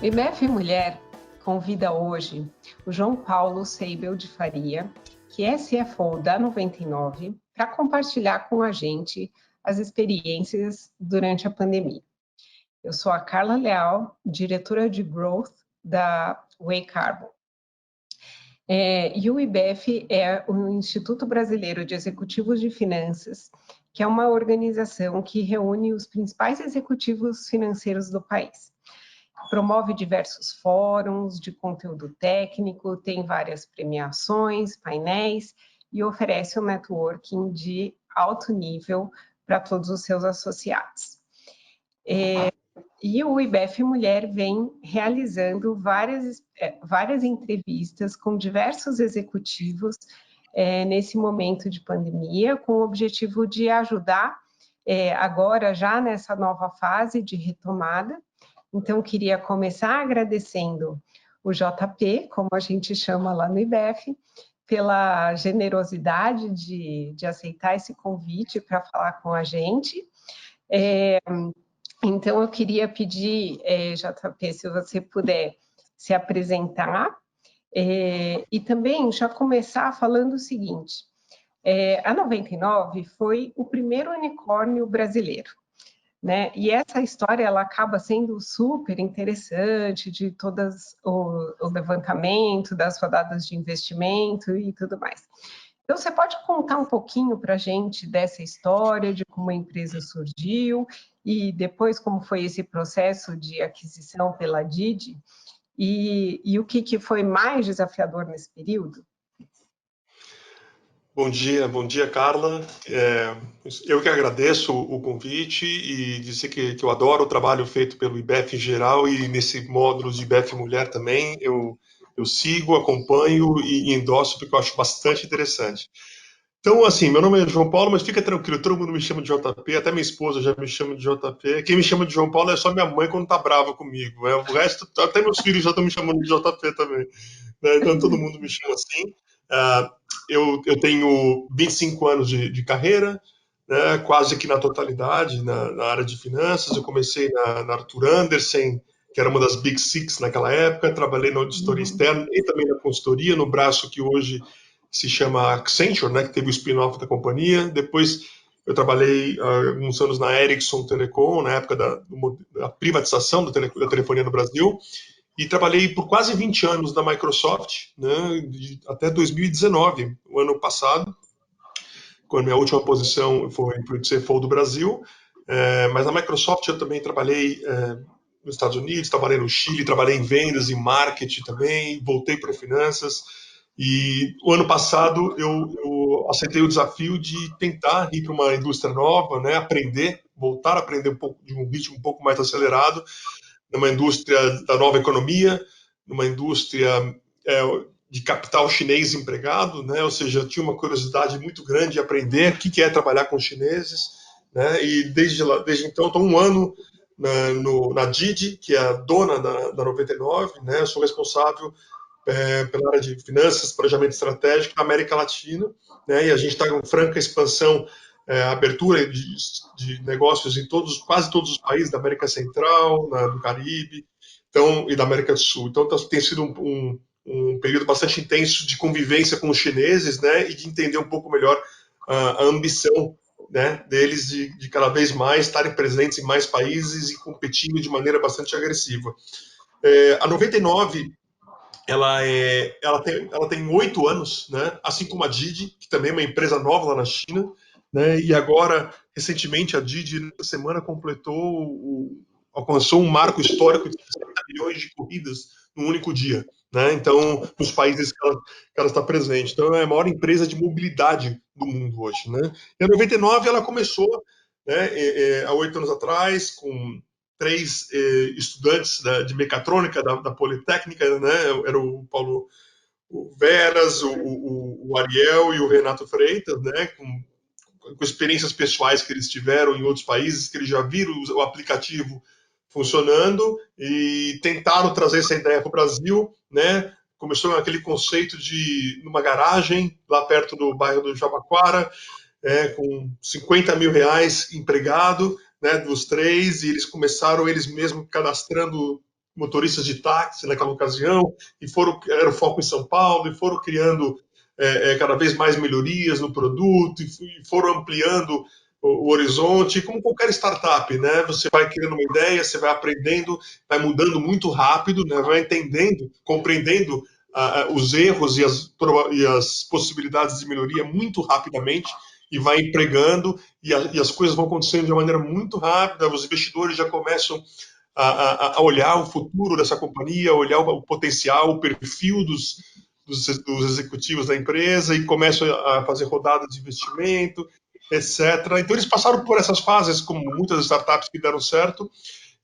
O IBF Mulher convida hoje o João Paulo Seibel de Faria, que é CFO da 99, para compartilhar com a gente as experiências durante a pandemia. Eu sou a Carla Leal, diretora de Growth da Way Carbon. E o IBF é o Instituto Brasileiro de Executivos de Finanças, que é uma organização que reúne os principais executivos financeiros do país. Promove diversos fóruns de conteúdo técnico, tem várias premiações, painéis e oferece um networking de alto nível para todos os seus associados. E o IBF Mulher vem realizando várias entrevistas com diversos executivos nesse momento de pandemia, com o objetivo de ajudar agora já nessa nova fase de retomada. Então, queria começar agradecendo o JP, como a gente chama lá no IBF, pela generosidade de aceitar esse convite para falar com a gente. Então, eu queria pedir, JP, se você puder se apresentar e também já começar falando o seguinte, a 99 foi o primeiro unicórnio brasileiro, né? E essa história ela acaba sendo super interessante de todas o levantamento das rodadas de investimento e tudo mais. Então, você pode contar um pouquinho para a gente dessa história, de como a empresa surgiu e depois como foi esse processo de aquisição pela Didi e o que foi mais desafiador nesse período? Bom dia, Carla. Eu que agradeço o convite e dizer que eu adoro o trabalho feito pelo IBF em geral e nesse módulo de IBF Mulher também. Eu sigo, acompanho e endosso porque eu acho bastante interessante. Então, assim, meu nome é João Paulo, mas fica tranquilo, todo mundo me chama de JP, até minha esposa já me chama de JP. Quem me chama de João Paulo é só minha mãe quando tá brava comigo. O resto, até meus filhos já estão me chamando de JP também. Né? Então, todo mundo me chama assim. Eu tenho 25 anos de carreira, né, quase que na totalidade na área de finanças. Eu comecei na Arthur Andersen, que era uma das Big Six naquela época. Trabalhei na auditoria externa e também na consultoria, no braço que hoje se chama Accenture, né, que teve o spin-off da companhia. Depois eu trabalhei alguns anos na Ericsson Telecom, na época da privatização da telefonia no Brasil. E trabalhei por quase 20 anos na Microsoft, né, até 2019, o ano passado, quando minha última posição foi para o CFO do Brasil. Mas na Microsoft eu também trabalhei nos Estados Unidos, trabalhei no Chile, trabalhei em vendas e marketing também, voltei para finanças. E o ano passado eu aceitei o desafio de tentar ir para uma indústria nova, né, voltar a aprender um pouco de um ritmo um pouco mais acelerado, numa indústria da nova economia, numa indústria de capital chinês empregado, né? Ou seja, eu tinha uma curiosidade muito grande de aprender o que é trabalhar com chineses, né? E desde então, estou um ano na Didi, que é a dona da 99, né? Eu sou responsável pela área de finanças, planejamento estratégico na América Latina, né? E a gente está com franca expansão, abertura de negócios em quase todos os países da América Central, do Caribe, e da América do Sul. Então tem sido um período bastante intenso de convivência com os chineses, né? E de entender um pouco melhor a ambição, né, deles de cada vez mais estarem presentes em mais países e competindo de maneira bastante agressiva. A 99 ela tem 8 anos, né? Assim como a Didi, que também é uma empresa nova lá na China, né? E agora, recentemente, a Didi, nessa semana, alcançou um marco histórico de 60 milhões de corridas num único dia, né? Então, nos países que ela está presente. Então, é a maior empresa de mobilidade do mundo hoje, né? E a 99, ela começou, né, há 8 anos atrás, com 3 estudantes de mecatrônica da Politécnica, né? Era o Paulo Veras, o Ariel e o Renato Freitas, né? Com experiências pessoais que eles tiveram em outros países, que eles já viram o aplicativo funcionando e tentaram trazer essa ideia para o Brasil, né? Começou aquele conceito de numa garagem lá perto do bairro do Jabaquara, com 50 mil reais empregado, né, dos 3, e eles começaram eles mesmos cadastrando motoristas de táxi naquela ocasião, e era o foco em São Paulo, e foram criando cada vez mais melhorias no produto, e foram ampliando o horizonte, como qualquer startup, né? Você vai criando uma ideia, você vai aprendendo, vai mudando muito rápido, né? Vai entendendo, compreendendo os erros e as possibilidades de melhoria muito rapidamente, e vai empregando, e as coisas vão acontecendo de uma maneira muito rápida, os investidores já começam a olhar o futuro dessa companhia, olhar o potencial, o perfil dos executivos da empresa, e começam a fazer rodadas de investimento, etc. Então, eles passaram por essas fases, como muitas startups que deram certo,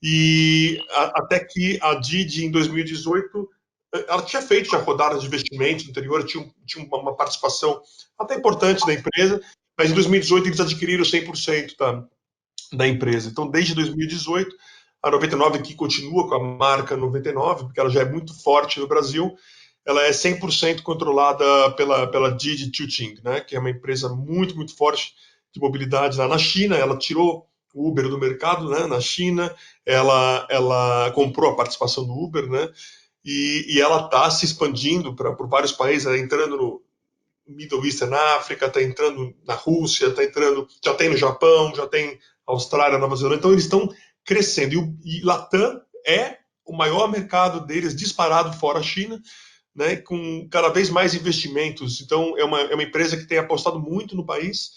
e até que a Didi, em 2018, ela tinha feito já rodadas de investimento no anterior, tinha uma participação até importante da empresa, mas em 2018 eles adquiriram 100% da empresa. Então, desde 2018, a 99, que continua com a marca 99, porque ela já é muito forte no Brasil, ela é 100% controlada pela Didi Chuxing, né, que é uma empresa muito, muito forte de mobilidade lá na China. Ela tirou o Uber do mercado, né, na China, ela comprou a participação do Uber, né, e ela está se expandindo por vários países, entrando no Middle East na África, está entrando na Rússia, está entrando, já tem no Japão, já tem Austrália, Nova Zelândia. Então eles estão crescendo. E Latam é o maior mercado deles disparado fora a China, né, com cada vez mais investimentos. Então é uma empresa que tem apostado muito no país.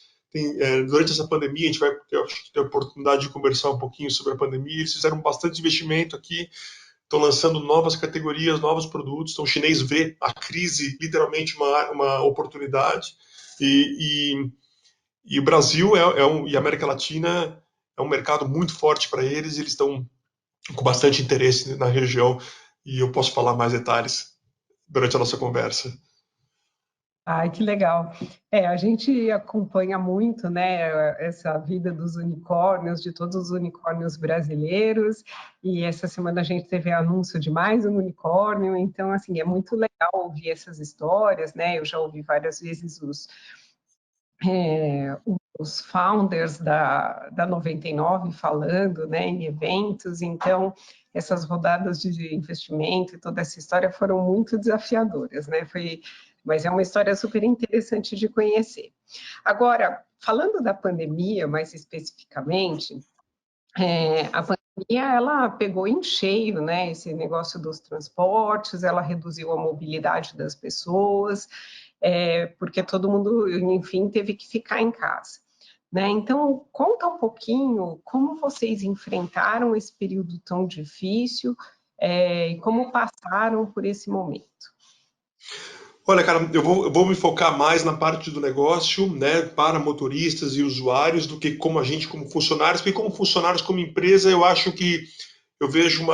Durante essa pandemia, a gente vai ter a oportunidade de conversar um pouquinho sobre a pandemia. Eles fizeram bastante investimento aqui, estão lançando novas categorias, novos produtos. Então, o chinês vê a crise literalmente uma oportunidade. E, e o Brasil e a América Latina é um mercado muito forte para eles. Eles estão com bastante interesse na região, e eu posso falar mais detalhes durante a nossa conversa. Ai, que legal. A gente acompanha muito, né, essa vida dos unicórnios, de todos os unicórnios brasileiros, e essa semana a gente teve anúncio de mais um unicórnio, então, assim, é muito legal ouvir essas histórias, né, eu já ouvi várias vezes os founders da 99 falando, né, em eventos, então, essas rodadas de investimento e toda essa história foram muito desafiadoras, né, mas é uma história super interessante de conhecer. Agora, falando da pandemia, mais especificamente, a pandemia ela pegou em cheio, né, esse negócio dos transportes, ela reduziu a mobilidade das pessoas, porque todo mundo, enfim, teve que ficar em casa. Né? Então, conta um pouquinho como vocês enfrentaram esse período tão difícil e como passaram por esse momento. Olha, cara, eu vou me focar mais na parte do negócio, né, para motoristas e usuários, do que como a gente, como funcionários, porque como funcionários, como empresa, eu acho que eu vejo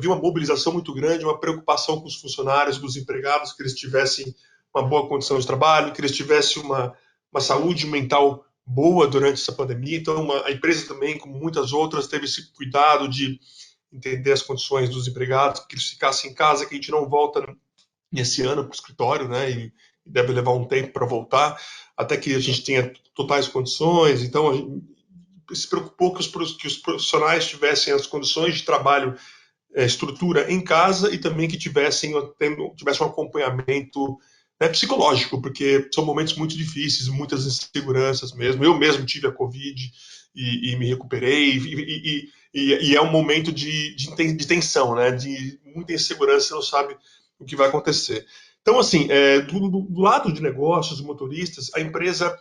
vi uma mobilização muito grande, uma preocupação com os funcionários, com os empregados, que eles tivessem uma boa condição de trabalho, que eles tivessem uma saúde mental boa durante essa pandemia. Então, a empresa também, como muitas outras, teve esse cuidado de entender as condições dos empregados, que eles ficassem em casa, que a gente não volta nesse ano para o escritório, né? E deve levar um tempo para voltar, até que a gente tenha totais condições. Então, a gente se preocupou que os profissionais tivessem as condições de trabalho, estrutura em casa, e também que tivessem um acompanhamento, né, psicológico, porque são momentos muito difíceis, muitas inseguranças mesmo. Eu mesmo tive a Covid e me recuperei, e é um momento de tensão, né, de muita insegurança, você não sabe o que vai acontecer. Então, assim, do lado de negócios, motoristas, a empresa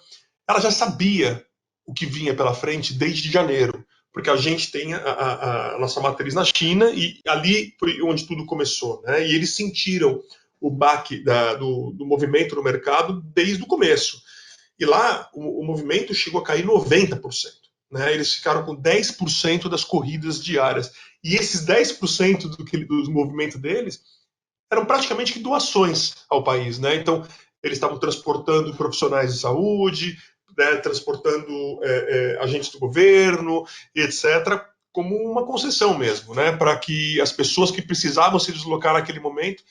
ela já sabia o que vinha pela frente desde janeiro, porque a gente tem a nossa matriz na China, e ali foi onde tudo começou, né? E eles sentiram o baque do movimento no mercado desde o começo. E lá o movimento chegou a cair 90%. Né? Eles ficaram com 10% das corridas diárias. E esses 10% do movimento deles eram praticamente que doações ao país, né? Então, eles estavam transportando profissionais de saúde, né, transportando agentes do governo, etc., como uma concessão mesmo, né, para que as pessoas que precisavam se deslocar naquele momento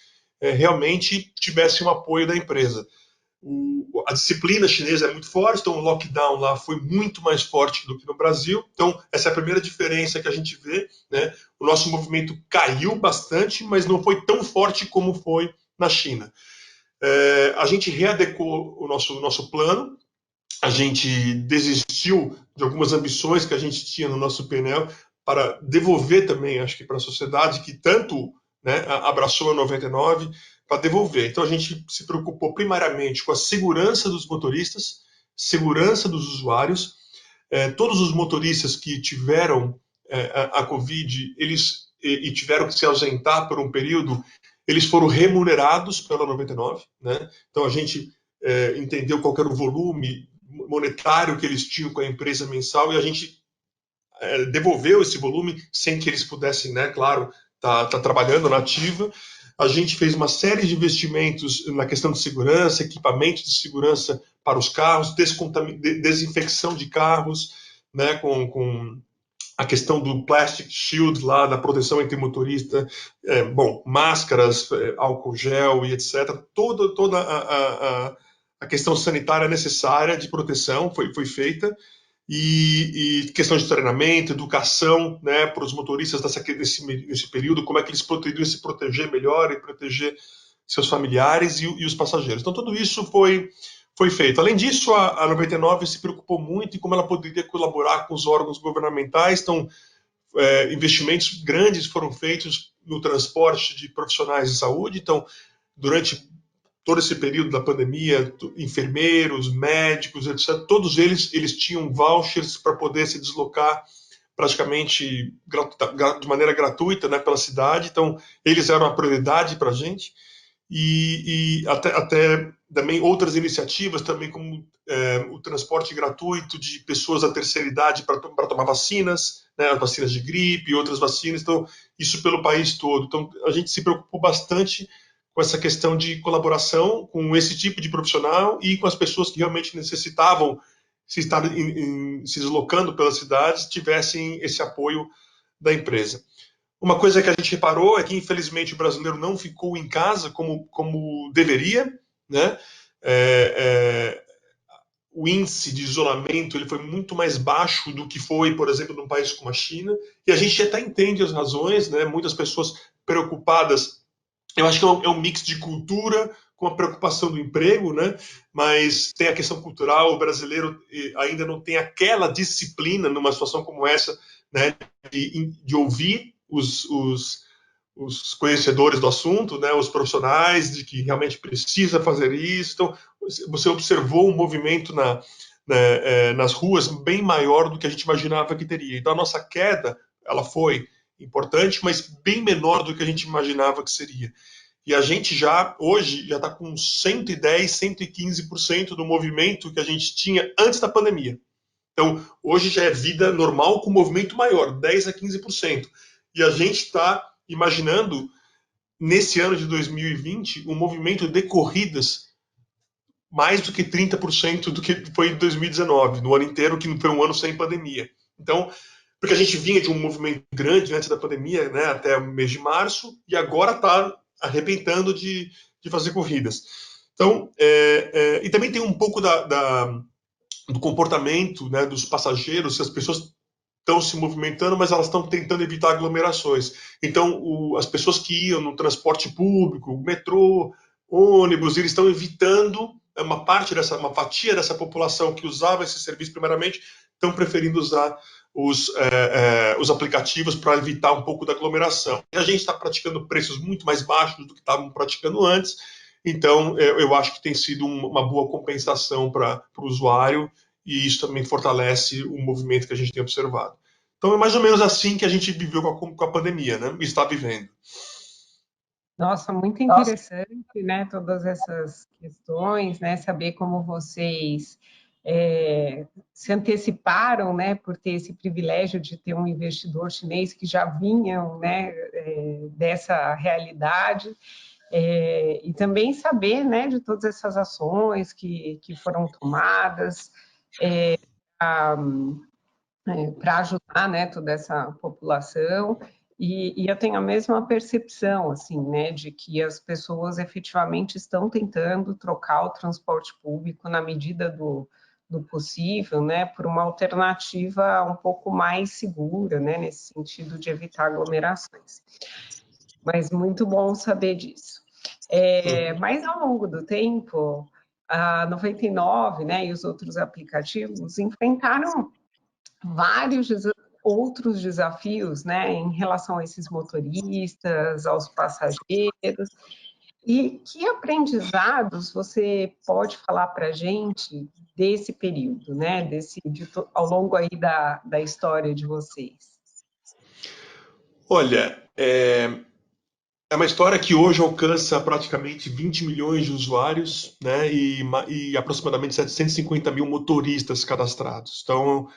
realmente tivessem o apoio da empresa. a disciplina chinesa é muito forte, então o lockdown lá foi muito mais forte do que no Brasil. Então, essa é a primeira diferença que a gente vê, né? O nosso movimento caiu bastante, mas não foi tão forte como foi na China. A gente readequou o nosso plano, a gente desistiu de algumas ambições que a gente tinha no nosso painel para devolver também, acho que para a sociedade que tanto, né, abraçou a 99, para devolver. Então a gente se preocupou primariamente com a segurança dos motoristas, segurança dos usuários. Todos os motoristas que tiveram a Covid, eles e tiveram que se ausentar por um período, eles foram remunerados pela 99, né? Então a gente entendeu qual era o volume monetário que eles tinham com a empresa mensal e a gente devolveu esse volume sem que eles pudessem, né, claro, tá trabalhando na ativa. A gente fez uma série de investimentos na questão de segurança, equipamentos de segurança para os carros, desinfecção de carros, né, com a questão do plastic shield lá, da proteção entre motorista, máscaras, álcool gel e etc. Toda a questão sanitária necessária de proteção foi feita. E questão de treinamento, educação, né, para os motoristas nesse período, como é que eles poderiam se proteger melhor e proteger seus familiares e os passageiros. Então, tudo isso foi feito. Além disso, a 99 se preocupou muito em como ela poderia colaborar com os órgãos governamentais. Então, investimentos grandes foram feitos no transporte de profissionais de saúde. Então, durante todo esse período da pandemia, enfermeiros, médicos, etc., todos eles tinham vouchers para poder se deslocar praticamente de maneira gratuita, né, pela cidade. Então, eles eram a prioridade para a gente. E até também outras iniciativas, também como o transporte gratuito de pessoas da terceira idade para tomar vacinas, né, as vacinas de gripe e outras vacinas. Então, isso pelo país todo. Então, a gente se preocupou bastante com essa questão de colaboração com esse tipo de profissional e com as pessoas que realmente necessitavam se estar se deslocando pelas cidades, tivessem esse apoio da empresa. Uma coisa que a gente reparou é que, infelizmente, o brasileiro não ficou em casa como deveria, né? O índice de isolamento ele foi muito mais baixo do que foi, por exemplo, num país como a China, e a gente até entende as razões, né? Muitas pessoas preocupadas. Eu acho que é um mix de cultura com a preocupação do emprego, né? Mas tem a questão cultural, o brasileiro ainda não tem aquela disciplina numa situação como essa, né? De ouvir os conhecedores do assunto, né? Os profissionais de que realmente precisa fazer isso. Então, você observou um movimento nas ruas bem maior do que a gente imaginava que teria. Então, a nossa queda, ela foi importante, mas bem menor do que a gente imaginava que seria. E a gente hoje, já está com 110, 115% do movimento que a gente tinha antes da pandemia. Então, hoje já é vida normal com movimento maior, 10 a 15%. E a gente está imaginando, nesse ano de 2020, um movimento de corridas mais do que 30% do que foi em 2019, no ano inteiro, que foi um ano sem pandemia. Então, porque a gente vinha de um movimento grande antes da pandemia, né, até o mês de março, e agora está arrebentando de fazer corridas. Então, e também tem um pouco do comportamento, né, dos passageiros, que as pessoas estão se movimentando, mas elas estão tentando evitar aglomerações. Então, as pessoas que iam no transporte público, metrô, ônibus, eles estão evitando uma fatia dessa população que usava esse serviço primeiramente, estão preferindo usar os aplicativos para evitar um pouco da aglomeração. E a gente está praticando preços muito mais baixos do que estavam praticando antes, então eu acho que tem sido uma boa compensação para o usuário e isso também fortalece o movimento que a gente tem observado. Então é mais ou menos assim que a gente viveu com a pandemia, né? E está vivendo. Nossa, muito interessante, né? Todas essas questões, né? Saber como vocês se anteciparam, né? Por ter esse privilégio de ter um investidor chinês que já vinham, né? Dessa realidade. E também saber, né? De todas essas ações que foram tomadas para ajudar, né? Toda essa população. E eu tenho a mesma percepção, assim, né, de que as pessoas efetivamente estão tentando trocar o transporte público na medida do possível, né, por uma alternativa um pouco mais segura, né, nesse sentido de evitar aglomerações. Mas muito bom saber disso. Mas ao longo do tempo, a 99, né, e os outros aplicativos enfrentaram vários outros desafios, né, em relação a esses motoristas, aos passageiros. E que aprendizados você pode falar para a gente desse período, né, ao longo aí da história de vocês? Olha, é uma história que hoje alcança praticamente 20 milhões de usuários, né, e aproximadamente 750 mil motoristas cadastrados. Então,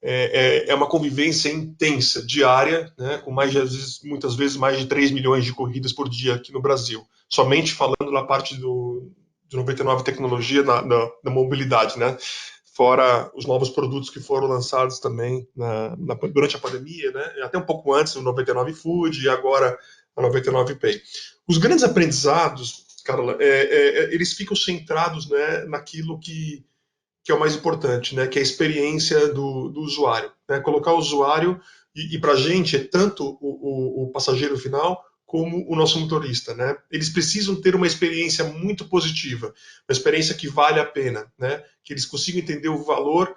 é uma convivência intensa, diária, né, com muitas vezes mais de 3 milhões de corridas por dia aqui no Brasil. Somente falando na parte do 99 Tecnologia, da mobilidade, né? Fora os novos produtos que foram lançados também durante a pandemia, né? Até um pouco antes, o 99 Food e agora a 99 Pay. Os grandes aprendizados, Carla, eles ficam centrados, né, naquilo que é o mais importante, né, que é a experiência do usuário. Né? Colocar o usuário, e para a gente é tanto o passageiro final como o nosso motorista. Né? Eles precisam ter uma experiência muito positiva, uma experiência que vale a pena, né? Que eles consigam entender o valor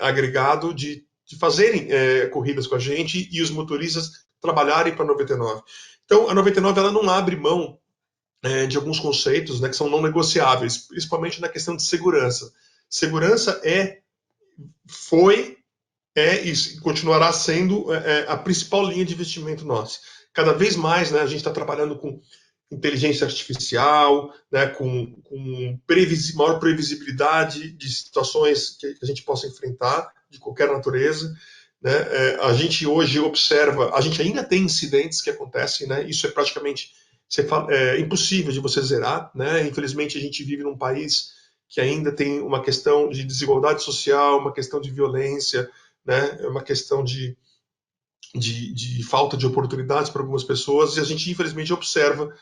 agregado de fazerem corridas com a gente e os motoristas trabalharem para a 99. Então, a 99 ela não abre mão de alguns conceitos, né, que são não negociáveis, principalmente na questão de segurança. Segurança foi, e continuará sendo a principal linha de investimento nossa. Cada vez mais, né, a gente está trabalhando com inteligência artificial, né, com maior previsibilidade de situações que a gente possa enfrentar, de qualquer natureza. Né? A gente hoje observa, a gente ainda tem incidentes que acontecem, né? Isso é praticamente impossível de você zerar. Né? Infelizmente, a gente vive num país que ainda tem uma questão de desigualdade social, uma questão de violência, né? Uma questão de falta de oportunidades para algumas pessoas, e a gente, infelizmente, observa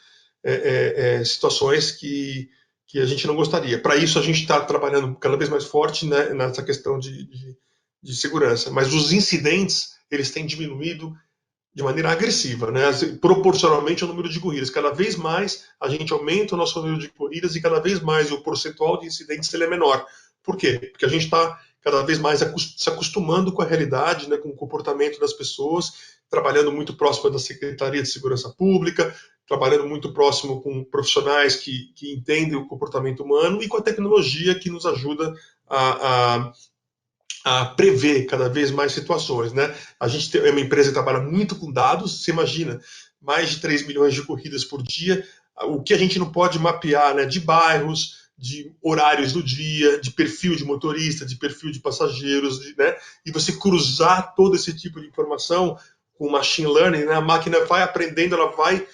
situações que a gente não gostaria. Para isso, a gente está trabalhando cada vez mais forte, né, nessa questão de segurança. Mas os incidentes, eles têm diminuído de maneira agressiva, né? Proporcionalmente ao número de corridas. Cada vez mais a gente aumenta o nosso número de corridas e cada vez mais o percentual de incidentes ele é menor. Por quê? Porque a gente está cada vez mais se acostumando com a realidade, né, com o comportamento das pessoas, trabalhando muito próximo da Secretaria de Segurança Pública, trabalhando muito próximo com profissionais que entendem o comportamento humano e com a tecnologia que nos ajuda a prever cada vez mais situações, né? A gente é uma empresa que trabalha muito com dados, você imagina, mais de 3 milhões de corridas por dia, o que a gente não pode mapear, né? De bairros, de horários do dia, de perfil de motorista, de perfil de passageiros, né? E você cruzar todo esse tipo de informação com machine learning, né? A máquina vai aprendendo, ela vai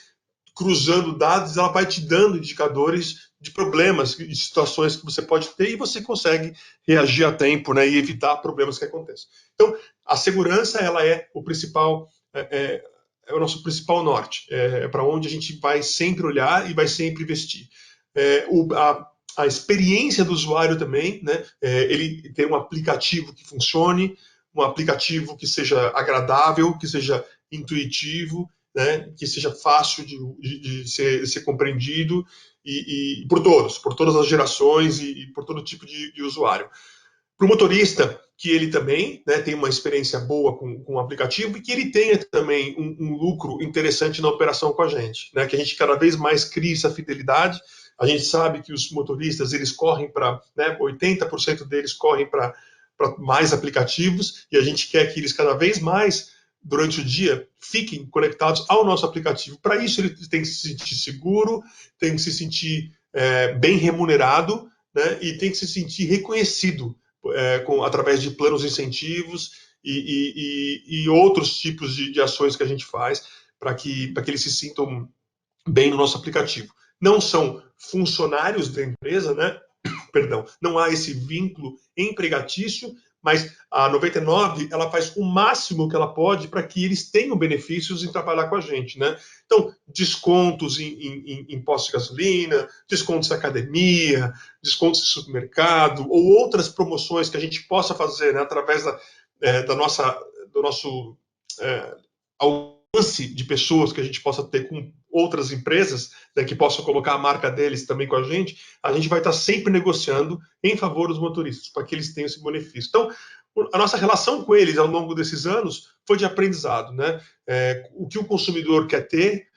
cruzando dados, ela vai te dando indicadores de problemas, de situações que você pode ter e você consegue reagir a tempo, né, e evitar problemas que aconteçam. Então, a segurança ela é o principal, é o nosso principal norte, para onde a gente vai sempre olhar e vai sempre investir. A experiência do usuário também, né, ele ter um aplicativo que funcione, um aplicativo que seja agradável, que seja intuitivo, né, que seja fácil de ser compreendido e por todos, por todas as gerações e por todo tipo de usuário. Para o motorista, que ele também, né, tem uma experiência boa com o aplicativo e que ele tenha também um lucro interessante na operação com a gente, né, que a gente cada vez mais crie essa fidelidade. A gente sabe que os motoristas eles correm para, né, 80% deles correm para mais aplicativos e a gente quer que eles cada vez mais durante o dia fiquem conectados ao nosso aplicativo. Para isso ele tem que se sentir seguro, tem que se sentir bem remunerado, né, e tem que se sentir reconhecido através de planos de incentivos e outros tipos de ações que a gente faz para que eles se sintam bem no nosso aplicativo. Não são funcionários da empresa, né? Perdão, não há esse vínculo empregatício, mas a 99 ela faz o máximo que ela pode para que eles tenham benefícios em trabalhar com a gente, né? Então, descontos em postos de gasolina, descontos em academia, descontos em supermercado, ou outras promoções que a gente possa fazer, né, através do nosso alcance de pessoas que a gente possa ter com outras empresas, né, que possam colocar a marca deles também com a gente vai estar sempre negociando em favor dos motoristas, para que eles tenham esse benefício. Então, a nossa relação com eles ao longo desses anos foi de aprendizado, né? O que o consumidor quer ter,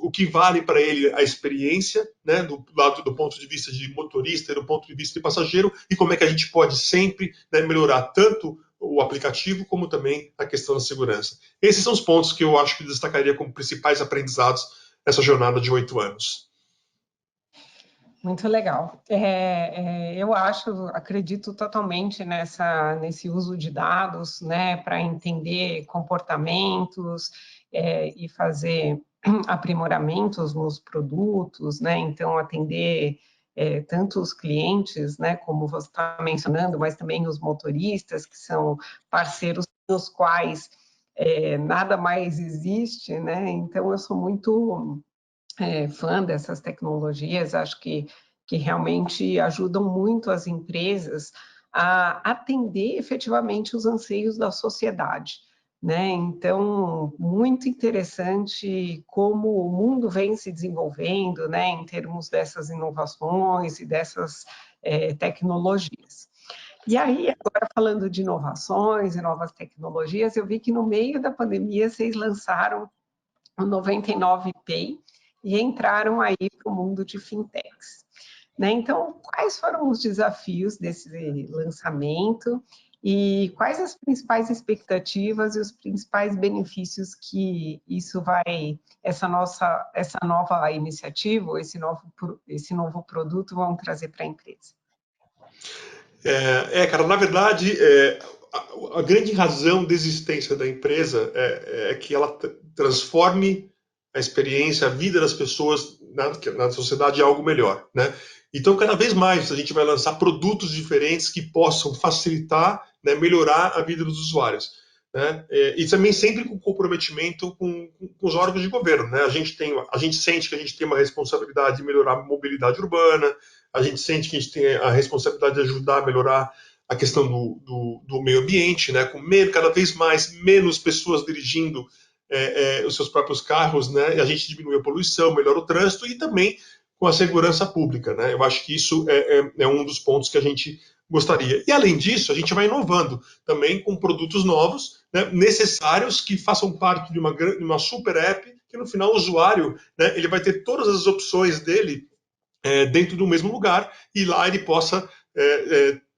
o que vale para ele a experiência, né, do ponto de vista de motorista e do ponto de vista de passageiro, e como é que a gente pode sempre, né, melhorar tanto o aplicativo como também a questão da segurança. Esses são os pontos que eu acho que destacaria como principais aprendizados nessa jornada de 8 anos. Muito legal. Eu acredito totalmente nesse uso de dados, né, para entender comportamentos e fazer aprimoramentos nos produtos, né, então atender tanto os clientes, né, como você está mencionando, mas também os motoristas, que são parceiros dos quais nada mais existe, né, então eu sou muito fã dessas tecnologias, acho que realmente ajudam muito as empresas a atender efetivamente os anseios da sociedade. Né? Então, muito interessante como o mundo vem se desenvolvendo, né, em termos dessas inovações e dessas tecnologias. E aí, agora falando de inovações e novas tecnologias, eu vi que no meio da pandemia vocês lançaram o 99 Pay e entraram aí para o mundo de fintechs. Né? Então, quais foram os desafios desse lançamento e quais as principais expectativas e os principais benefícios que essa nova iniciativa, esse novo produto vão trazer para a empresa? Cara, na verdade, a grande razão da existência da empresa é que ela transforme a experiência, a vida das pessoas na sociedade em algo melhor, né? Então, cada vez mais a gente vai lançar produtos diferentes que possam facilitar, né, melhorar a vida dos usuários, né? E também sempre com comprometimento com os órgãos de governo, né? A gente sente que a gente tem uma responsabilidade de melhorar a mobilidade urbana, a gente sente que a gente tem a responsabilidade de ajudar a melhorar a questão do meio ambiente, né? Com cada vez menos pessoas dirigindo os seus próprios carros, né? E a gente diminui a poluição, melhora o trânsito e também com a segurança pública, né? Eu acho que isso é um dos pontos que a gente gostaria. E além disso, a gente vai inovando também com produtos novos, né, necessários que façam parte de uma super app que no final o usuário, né, ele vai ter todas as opções dele dentro do mesmo lugar e lá ele possa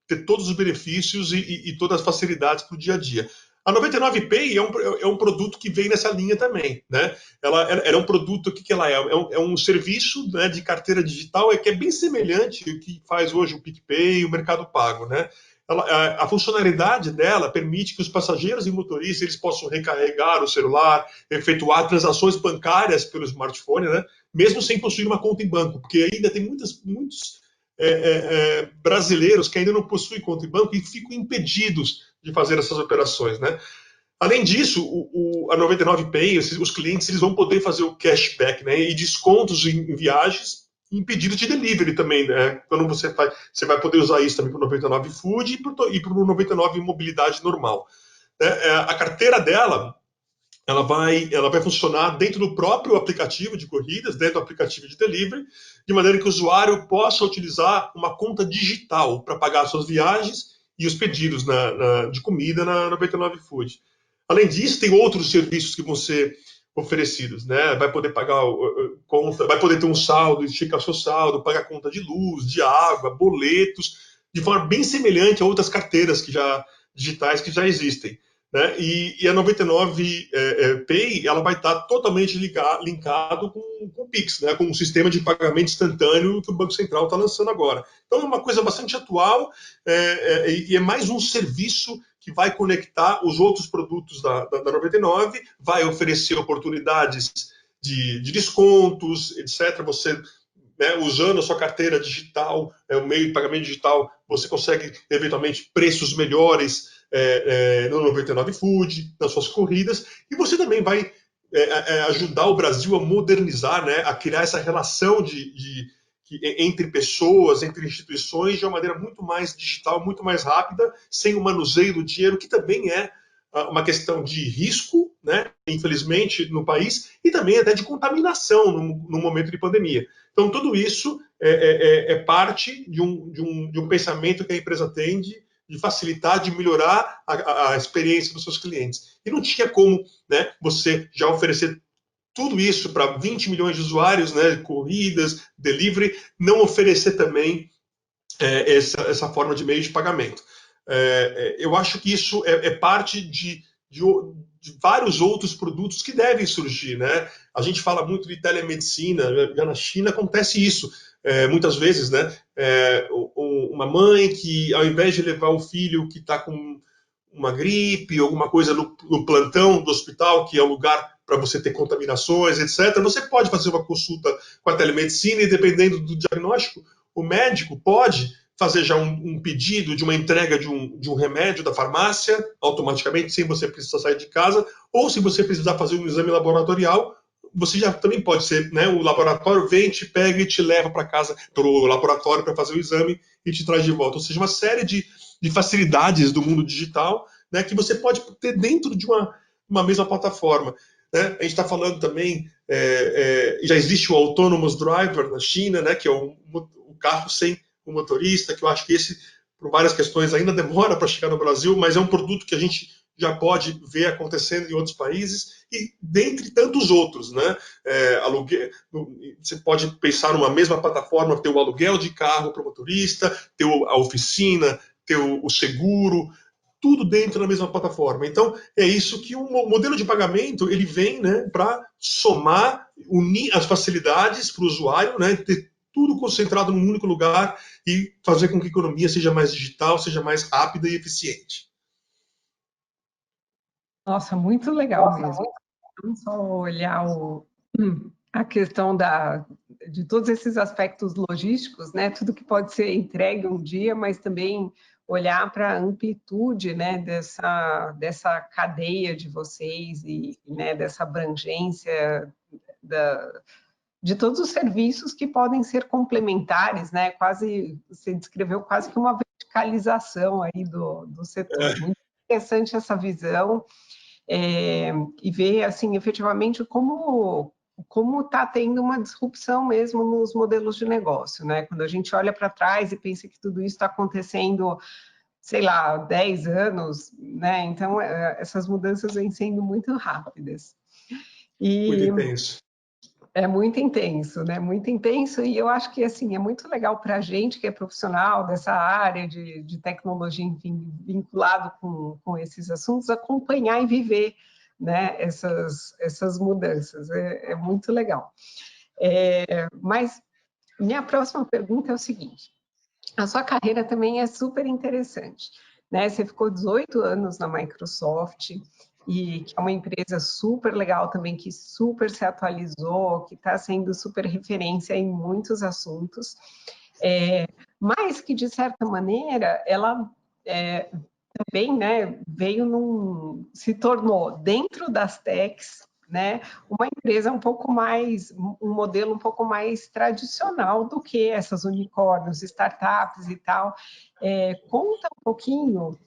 ter todos os benefícios e todas as facilidades para o dia a dia. A 99 Pay é um produto que vem nessa linha também, né? Ela é um produto, o que ela é? É um serviço, né, de carteira digital que é bem semelhante ao que faz hoje o PicPay e o Mercado Pago, né? A funcionalidade dela permite que os passageiros e motoristas eles possam recarregar o celular, efetuar transações bancárias pelo smartphone, né? Mesmo sem possuir uma conta em banco, porque ainda tem muitos brasileiros que ainda não possuem conta em banco e ficam impedidos de fazer essas operações, né? Além disso, a 99 Pay, os clientes eles vão poder fazer o cashback, né, e descontos em viagens em pedidos de delivery também, né? Quando você vai poder usar isso também para o 99 Food e para o 99 Mobilidade normal. A carteira dela ela vai funcionar dentro do próprio aplicativo de corridas, dentro do aplicativo de delivery, de maneira que o usuário possa utilizar uma conta digital para pagar suas viagens e os pedidos de comida na 99 Food. Além disso, tem outros serviços que vão ser oferecidos, né? Vai poder pagar conta, vai poder ter um saldo, esticar seu saldo, pagar conta de luz, de água, boletos, de forma bem semelhante a outras carteiras digitais que já existem. Né? E a 99 Pay ela vai estar totalmente linkado com o Pix, né? Com um sistema de pagamento instantâneo que o Banco Central está lançando agora. Então é uma coisa bastante atual e é mais um serviço que vai conectar os outros produtos da 99, vai oferecer oportunidades de descontos, etc. Você né, usando a sua carteira digital, o meio de pagamento digital, você consegue, eventualmente, preços melhores no 99 Food, nas suas corridas, e você também vai ajudar o Brasil a modernizar, né, a criar essa relação entre pessoas, entre instituições, de uma maneira muito mais digital, muito mais rápida, sem o manuseio do dinheiro, que também é uma questão de risco, né, infelizmente, no país, e também até de contaminação no momento de pandemia. Então, tudo isso é parte de um pensamento que a empresa tem de facilitar, de melhorar a experiência dos seus clientes. E não tinha como, né, você já oferecer tudo isso para 20 milhões de usuários, né, corridas, delivery, não oferecer também essa forma de meio de pagamento. Eu acho que isso é parte de vários outros produtos que devem surgir, né? A gente fala muito de telemedicina, já na China acontece isso, muitas vezes, né? Uma mãe que, ao invés de levar o filho que está com uma gripe, alguma coisa no plantão do hospital, que é o lugar para você ter contaminações, etc., você pode fazer uma consulta com a telemedicina e, dependendo do diagnóstico, o médico pode fazer já um pedido de uma entrega de um remédio da farmácia, automaticamente, sem você precisar sair de casa, ou se você precisar fazer um exame laboratorial, você já também pode ser, né, o laboratório vem, te pega e te leva para casa, para o laboratório para fazer o exame e te traz de volta. Ou seja, uma série de facilidades do mundo digital, né, que você pode ter dentro de uma mesma plataforma. Né? A gente está falando também, já existe o Autonomous Driver na China, né, que é o carro sem o motorista, que eu acho que esse, por várias questões, ainda demora para chegar no Brasil, mas é um produto que a gente já pode ver acontecendo em outros países, e dentre tantos outros, né? Você pode pensar numa mesma plataforma, ter o aluguel de carro para o motorista, ter a oficina, ter o seguro, tudo dentro da mesma plataforma. Então, é isso que o modelo de pagamento ele vem, né, para somar, unir as facilidades para o usuário, né, ter tudo concentrado num único lugar e fazer com que a economia seja mais digital, seja mais rápida e eficiente. Nossa, muito legal mesmo. Não só olhar a questão de todos esses aspectos logísticos, né? Tudo que pode ser entregue um dia, mas também olhar para a amplitude, né, dessa cadeia de vocês e, né, dessa abrangência de todos os serviços que podem ser complementares, né? Quase, você descreveu quase que uma verticalização aí do setor. Muito interessante essa visão. E ver assim efetivamente como está tendo uma disrupção mesmo nos modelos de negócio, né? Quando a gente olha para trás e pensa que tudo isso está acontecendo, sei lá, 10 anos, né? Então essas mudanças vêm sendo muito rápidas. Muito E intenso. é muito intenso, né? Muito intenso, e eu acho que assim é muito legal para a gente que é profissional dessa área de tecnologia, enfim, vinculado com esses assuntos, acompanhar e viver, né, essas mudanças. É muito legal. Mas minha próxima pergunta é o seguinte: a sua carreira também é super interessante, né? Você ficou 18 anos na Microsoft, e que é uma empresa super legal também, que super se atualizou, que está sendo super referência em muitos assuntos, mas que, de certa maneira, ela também, né, se tornou, dentro das techs, né, uma empresa um pouco mais, um modelo um pouco mais tradicional do que essas unicórnios, startups e tal. Conta um pouquinho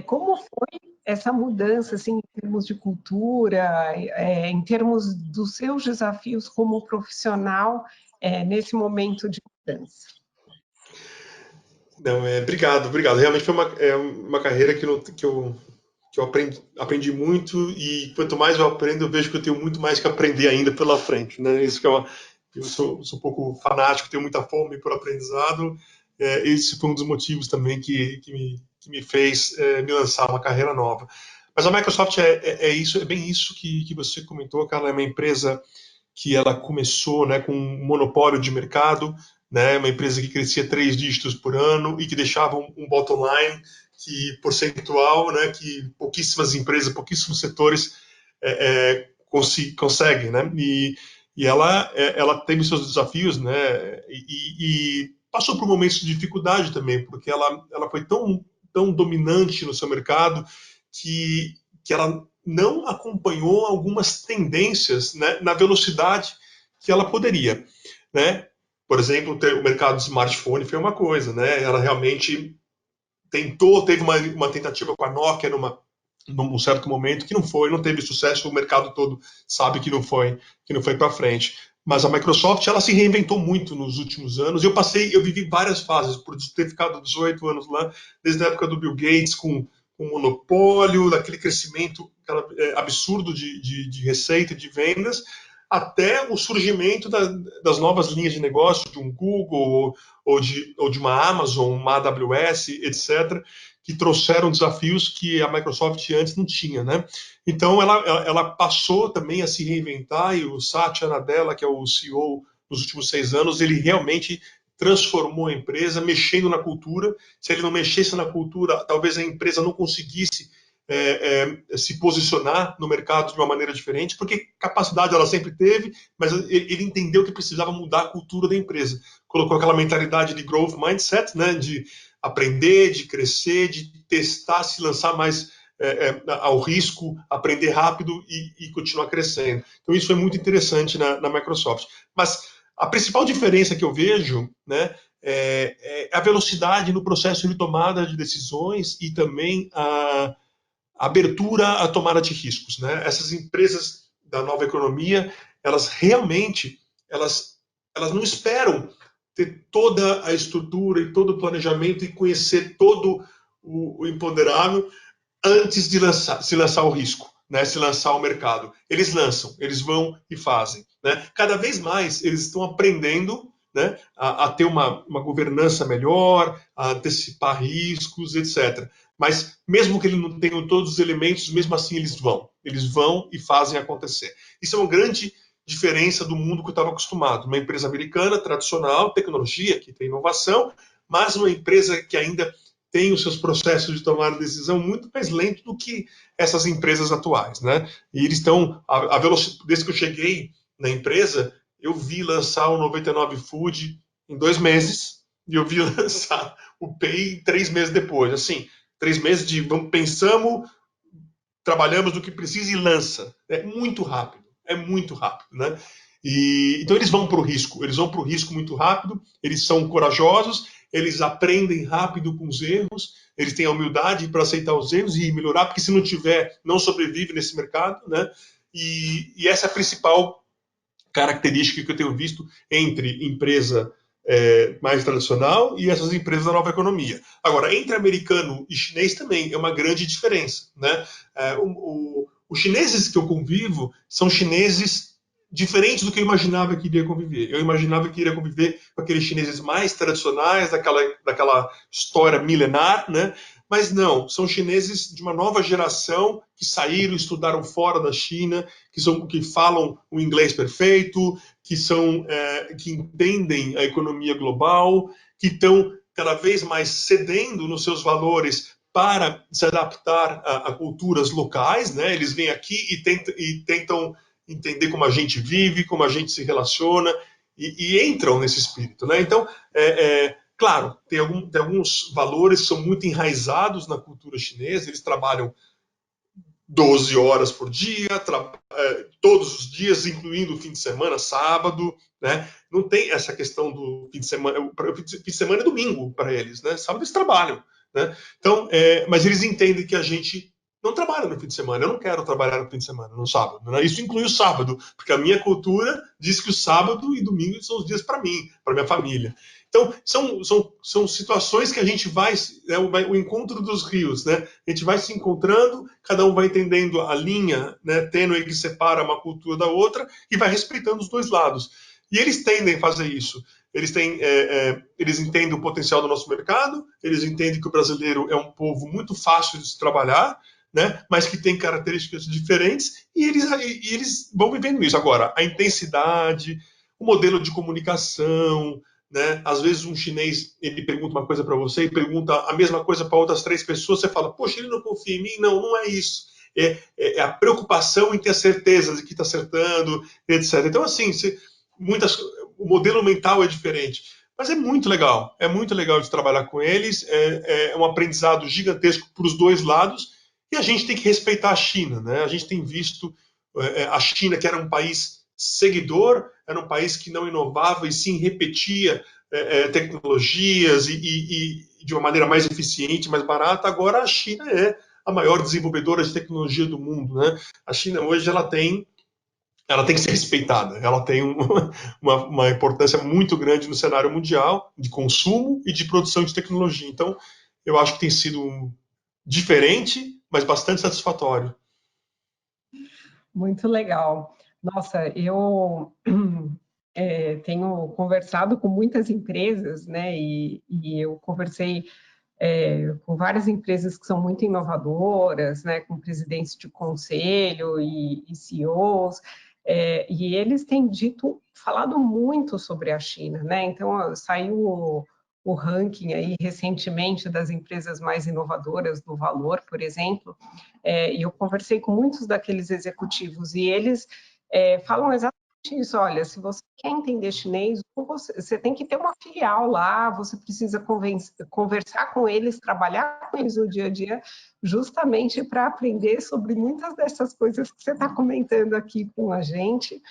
como foi essa mudança, assim, em termos de cultura, em termos dos seus desafios como profissional nesse momento de mudança. Não, obrigado, obrigado. Realmente foi uma carreira que eu aprendi muito, e quanto mais eu aprendo, eu vejo que eu tenho muito mais que aprender ainda pela frente, né? Isso que eu sou um pouco fanático, tenho muita fome por aprendizado. Esse foi um dos motivos também que me fez me lançar uma carreira nova. Mas a Microsoft é bem isso que você comentou, Carla. É uma empresa que ela começou, né, com um monopólio de mercado, né, uma empresa que crescia 3 dígitos por ano e que deixava um bottom line porcentual, né, que pouquíssimas empresas, pouquíssimos setores conseguem, né? E ela teve seus desafios, né? E passou por momentos de dificuldade também, porque ela foi tão dominante no seu mercado que ela não acompanhou algumas tendências, né, na velocidade que ela poderia, né? Por exemplo, o mercado de smartphone foi uma coisa, né? Ela realmente teve uma tentativa com a Nokia num certo momento que não teve sucesso, o mercado todo sabe que não foi para frente. Mas a Microsoft, ela se reinventou muito nos últimos anos. Eu vivi várias fases, por ter ficado 18 anos lá, desde a época do Bill Gates, com o monopólio, daquele crescimento absurdo de receita, de vendas, até o surgimento das novas linhas de negócio, de um Google ou de uma Amazon, uma AWS, etc., que trouxeram desafios que a Microsoft antes não tinha, né? Então, ela passou também a se reinventar, e o Satya Nadella, que é o CEO nos últimos 6 anos, ele realmente transformou a empresa, mexendo na cultura. Se ele não mexesse na cultura, talvez a empresa não conseguisse se posicionar no mercado de uma maneira diferente, porque capacidade ela sempre teve, mas ele entendeu que precisava mudar a cultura da empresa. Colocou aquela mentalidade de growth mindset, né, de aprender, de crescer, de testar, se lançar mais ao risco, aprender rápido e continuar crescendo. Então isso foi muito interessante na Microsoft. Mas a principal diferença que eu vejo, né, é a velocidade no processo de tomada de decisões e também a abertura à tomada de riscos, né? Essas empresas da nova economia, elas realmente, elas não esperam ter toda a estrutura e todo o planejamento e conhecer todo o imponderável antes de se lançar o risco, né? Se lançar o mercado. Eles lançam, eles vão e fazem, né? Cada vez mais eles estão aprendendo, né, a ter uma governança melhor, a antecipar riscos, etc. Mas mesmo que eles não tenham todos os elementos, mesmo assim eles vão e fazem acontecer. Isso é uma grande diferença do mundo que eu estava acostumado. Uma empresa americana tradicional, tecnologia, que tem inovação, mas uma empresa que ainda tem os seus processos de tomar decisão muito mais lentos do que essas empresas atuais, né? E eles estão, desde que eu cheguei na empresa, eu vi lançar o 99 Food em 2 meses e eu vi lançar o Pay 3 meses depois. Assim, 3 meses de pensamos, trabalhamos no que precisa e lança. É muito rápido, né? Então eles vão para o risco muito rápido, eles são corajosos, eles aprendem rápido com os erros, eles têm a humildade para aceitar os erros e melhorar, porque se não tiver, não sobrevive nesse mercado, né? E essa é a principal característica que eu tenho visto entre empresa mais tradicional e essas empresas da nova economia. Agora, entre americano e chinês também é uma grande diferença, né? Os chineses que eu convivo são chineses diferentes do que eu imaginava que iria conviver. Eu imaginava que iria conviver com aqueles chineses mais tradicionais, daquela história milenar, né? Mas não, são chineses de uma nova geração que saíram, estudaram fora da China, que falam o inglês perfeito, que entendem a economia global, que estão cada vez mais cedendo nos seus valores para se adaptar a culturas locais, né? Eles vêm aqui e tentam entender como a gente vive, como a gente se relaciona e entram nesse espírito, né? Então, claro, tem alguns valores que são muito enraizados na cultura chinesa. Eles trabalham 12 horas por dia, todos os dias, incluindo o fim de semana, sábado, né? Não tem essa questão do fim de semana. O fim de semana é domingo para eles, né? Sábado eles trabalham, né? Então, mas eles entendem que a gente não trabalha no fim de semana. Eu não quero trabalhar no fim de semana, no sábado, né? Isso inclui o sábado, porque a minha cultura diz que o sábado e domingo são os dias para mim, para minha família. Então, são situações que a gente vai, o encontro dos rios, né? A gente vai se encontrando, cada um vai entendendo a linha, né, tênue que separa uma cultura da outra e vai respeitando os dois lados. E eles tendem a fazer isso. Eles entendem o potencial do nosso mercado, eles entendem que o brasileiro é um povo muito fácil de se trabalhar, né, mas que tem características diferentes, e eles vão vivendo isso. Agora, a intensidade, o modelo de comunicação, né? Às vezes um chinês ele pergunta uma coisa para você e pergunta a mesma coisa para outras 3 pessoas, você fala, poxa, ele não confia em mim? Não, não é isso. é a preocupação em ter a certeza de que está acertando, etc. Então, assim, o modelo mental é diferente. Mas é muito legal de trabalhar com eles, é um aprendizado gigantesco para os dois lados, e a gente tem que respeitar a China, né? A gente tem visto a China, que era um país seguidor, era um país que não inovava e sim repetia tecnologias e de uma maneira mais eficiente, mais barata. Agora a China é a maior desenvolvedora de tecnologia do mundo, né? A China hoje ela tem que ser respeitada. Ela tem uma importância muito grande no cenário mundial de consumo e de produção de tecnologia. Então, eu acho que tem sido diferente, mas bastante satisfatório. Muito legal. Nossa, eu tenho conversado com muitas empresas, né? E eu conversei com várias empresas que são muito inovadoras, né? Com presidentes de conselho e CEOs, e eles têm falado muito sobre a China, né? Então saiu o ranking aí recentemente das empresas mais inovadoras do Valor, por exemplo, e eu conversei com muitos daqueles executivos e eles falam exatamente isso. Olha, se você quer entender chinês, você tem que ter uma filial lá, você precisa conversar com eles, trabalhar com eles no dia a dia, justamente para aprender sobre muitas dessas coisas que você está comentando aqui com a gente.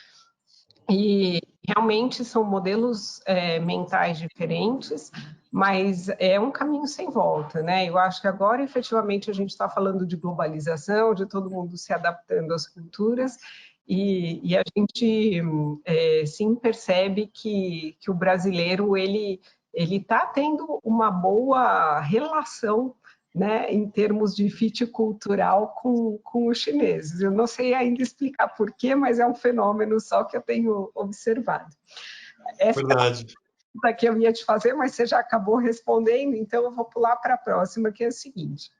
E realmente são modelos mentais diferentes, mas é um caminho sem volta, né? Eu acho que agora, efetivamente, a gente está falando de globalização, de todo mundo se adaptando às culturas, e a gente sim percebe que o brasileiro ele está tendo uma boa relação, né, em termos de fit cultural com os chineses. Eu não sei ainda explicar por quê, mas é um fenômeno só que eu tenho observado. Essa Verdade. pergunta que eu ia te fazer, mas você já acabou respondendo, então eu vou pular para a próxima, que é a seguinte.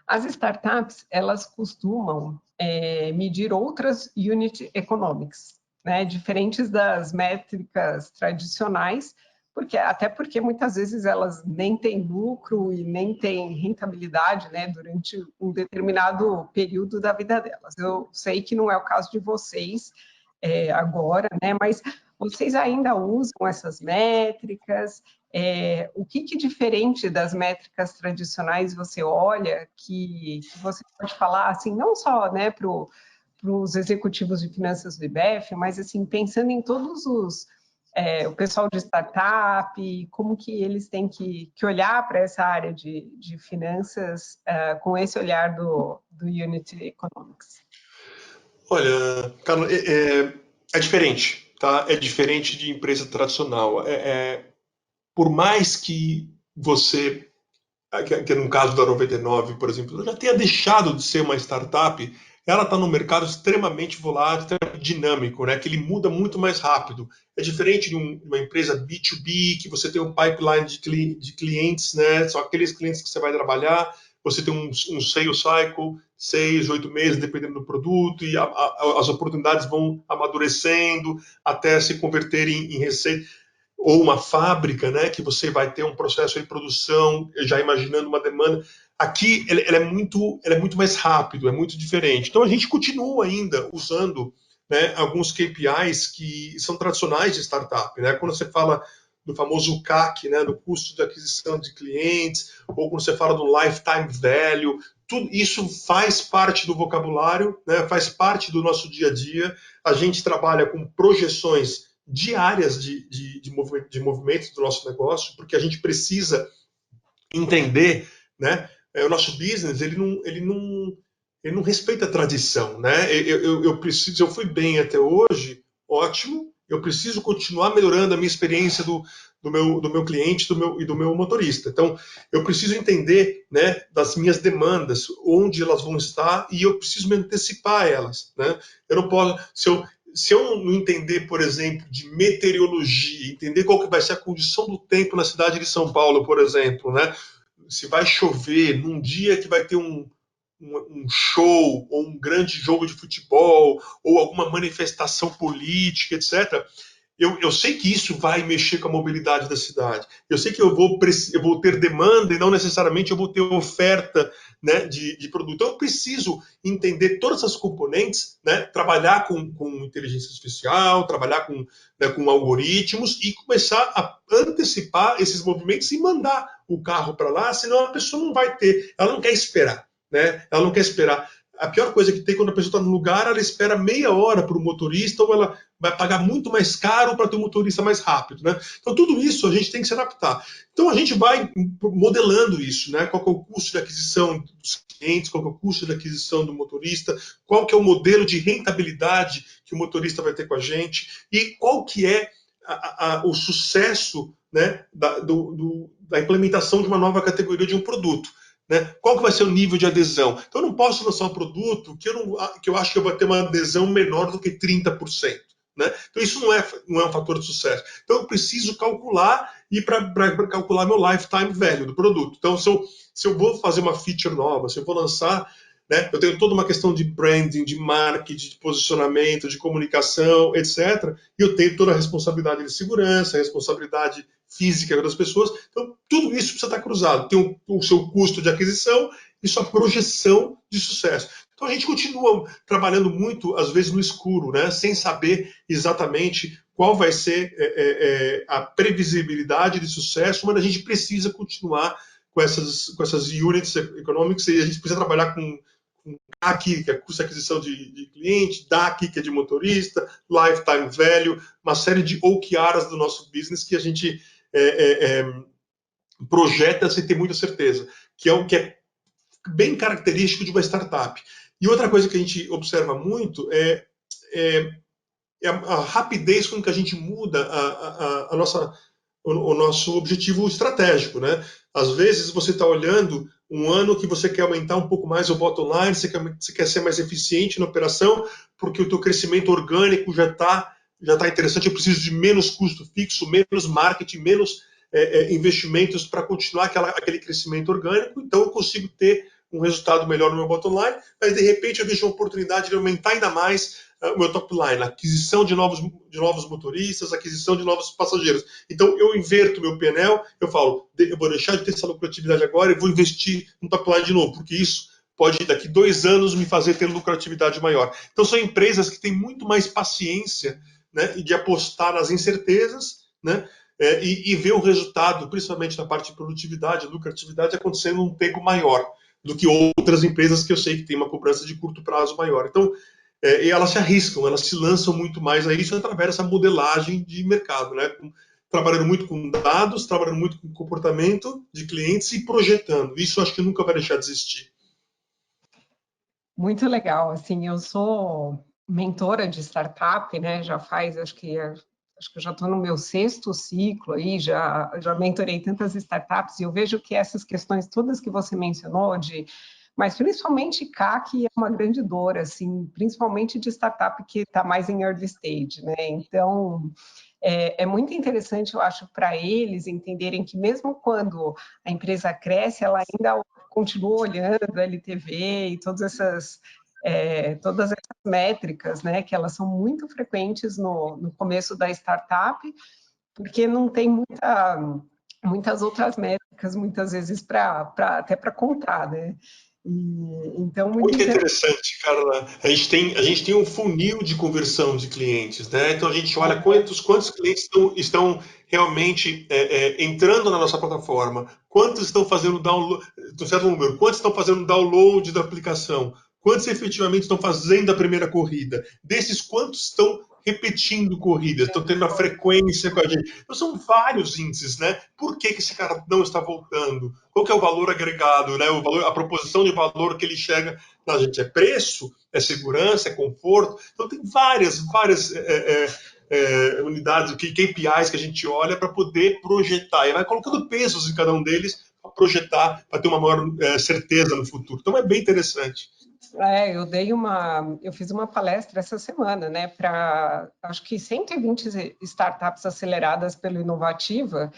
As startups, elas costumam medir outras unit economics, né, diferentes das métricas tradicionais, até porque muitas vezes elas nem têm lucro e nem têm rentabilidade, né, durante um determinado período da vida delas. Eu sei que não é o caso de vocês agora, né, mas vocês ainda usam essas métricas? O que diferente das métricas tradicionais você olha que você pode falar, assim, não só, né, para os executivos de finanças do IBEF, mas assim, pensando em todos o pessoal de startup, como que eles têm que olhar para essa área de finanças com esse olhar do Unit Economics? Olha, Carlos, é diferente, tá? É diferente de empresa tradicional. Por mais que você, que no caso da 99, por exemplo, já tenha deixado de ser uma startup, ela está num mercado extremamente volátil, extremamente dinâmico, né? Que ele muda muito mais rápido. É diferente de uma empresa B2B, que você tem um pipeline de clientes, né? São aqueles clientes que você vai trabalhar, você tem um sales cycle, 6, 8 meses, dependendo do produto, e as oportunidades vão amadurecendo até se converterem em receita, ou uma fábrica, né, que você vai ter um processo de produção, já imaginando uma demanda. Aqui ele é muito mais rápido, é muito diferente. Então a gente continua ainda usando, né, alguns KPIs que são tradicionais de startup, né? Quando você fala do famoso CAC, né, do custo de aquisição de clientes, ou quando você fala do lifetime value, tudo isso faz parte do vocabulário, né, faz parte do nosso dia a dia. A gente trabalha com projeções diárias de movimentos do nosso negócio, porque a gente precisa entender, né? O nosso business ele não respeita a tradição, né? Eu preciso, eu fui bem até hoje, ótimo. Eu preciso continuar melhorando a minha experiência do meu cliente e do meu motorista. Então, eu preciso entender, né, das minhas demandas, onde elas vão estar, e eu preciso me antecipar a elas, né? Eu não posso, se eu não entender, por exemplo, de meteorologia, entender qual que vai ser a condição do tempo na cidade de São Paulo, por exemplo, né? Se vai chover num dia que vai ter um show ou um grande jogo de futebol ou alguma manifestação política, etc., eu sei que isso vai mexer com a mobilidade da cidade. Eu sei que eu vou ter demanda e não necessariamente eu vou ter oferta, né, de produto. Então, eu preciso entender todas essas componentes, né, trabalhar com inteligência artificial, trabalhar né, com algoritmos e começar a antecipar esses movimentos e mandar o carro para lá, senão a pessoa não vai ter, ela não quer esperar. Né? Ela não quer esperar. A pior coisa que tem quando a pessoa está no lugar, ela espera meia hora para o motorista ou ela vai pagar muito mais caro para ter um motorista mais rápido, né? Então, tudo isso a gente tem que se adaptar. Então, a gente vai modelando isso, né? Qual que é o custo de aquisição dos clientes, qual que é o custo de aquisição do motorista, qual que é o modelo de rentabilidade que o motorista vai ter com a gente e qual que é o sucesso, né, da implementação de uma nova categoria de um produto. Né? Qual que vai ser o nível de adesão? Então, eu não posso lançar um produto que eu acho que eu vou ter uma adesão menor do que 30%. Né? Então, isso não é um fator de sucesso. Então, eu preciso calcular e para calcular meu lifetime value do produto. Então, se eu vou fazer uma feature nova, se eu vou lançar, né, eu tenho toda uma questão de branding, de marketing, de posicionamento, de comunicação, etc. E eu tenho toda a responsabilidade de segurança, a responsabilidade física das pessoas. Então, tudo isso precisa estar cruzado. Tem o seu custo de aquisição e sua projeção de sucesso. Então, a gente continua trabalhando muito, às vezes, no escuro, né? Sem saber exatamente qual vai ser a previsibilidade de sucesso, mas a gente precisa continuar com essas units economics e a gente precisa trabalhar com CAC, que é custo de aquisição de cliente, DAC, que é de motorista, lifetime value, uma série de OKRs do nosso business que a gente projeta sem ter muita certeza, que é o que é bem característico de uma startup. E outra coisa que a gente observa muito é a rapidez com que a gente muda o nosso objetivo estratégico, né? Às vezes você está olhando um ano que você quer aumentar um pouco mais o bottom line, você quer ser mais eficiente na operação, porque o teu crescimento orgânico já tá interessante, eu preciso de menos custo fixo, menos marketing, menos investimentos para continuar aquele crescimento orgânico, então eu consigo ter um resultado melhor no meu bottom line, mas de repente eu vejo uma oportunidade de aumentar ainda mais o meu top line, aquisição de novos motoristas, aquisição de novos passageiros. Então, eu inverto meu PNL, eu falo, eu vou deixar de ter essa lucratividade agora e vou investir no top line de novo, porque isso pode, daqui 2 anos, me fazer ter lucratividade maior. Então, são empresas que têm muito mais paciência, né, de apostar nas incertezas, né, e ver o resultado, principalmente na parte de produtividade, lucratividade, acontecendo num tempo maior do que outras empresas que eu sei que tem uma cobrança de curto prazo maior. Então, e elas se arriscam, elas se lançam muito mais a isso através dessa modelagem de mercado, né? Trabalhando muito com dados, trabalhando muito com comportamento de clientes e projetando. Isso eu acho que nunca vai deixar de existir. Muito legal. Assim, eu sou mentora de startup, né? Já faz, acho que eu já estou no meu 6º ciclo aí, já mentorei tantas startups e eu vejo que essas questões todas que você mencionou mas principalmente CAC é uma grande dor, assim, principalmente de startup que está mais em early stage, né? Então, é muito interessante, eu acho, para eles entenderem que mesmo quando a empresa cresce, ela ainda continua olhando a LTV e todas essas métricas, né, que elas são muito frequentes no começo da startup, porque não tem muitas outras métricas, muitas vezes, até para contar, né? Então, muito Muito interessante. interessante, Carla. A gente tem um funil de conversão de clientes, né? Então a gente olha quantos clientes estão realmente entrando na nossa plataforma, quantos estão fazendo download, um certo número, quantos estão fazendo download da aplicação, quantos efetivamente estão fazendo a primeira corrida, desses quantos estão repetindo corridas, estão tendo a frequência com a gente. Então, são vários índices, né? Por que esse cara não está voltando? Qual que é o valor agregado, né? A proposição de valor que ele chega na gente? É preço? É segurança? É conforto? Então, tem várias unidades, KPIs que a gente olha para poder projetar. E vai colocando pesos em cada um deles para projetar, para ter uma maior certeza no futuro. Então, é bem interessante. Eu fiz uma palestra essa semana, né, para acho que 120 startups aceleradas pelo Inovativa,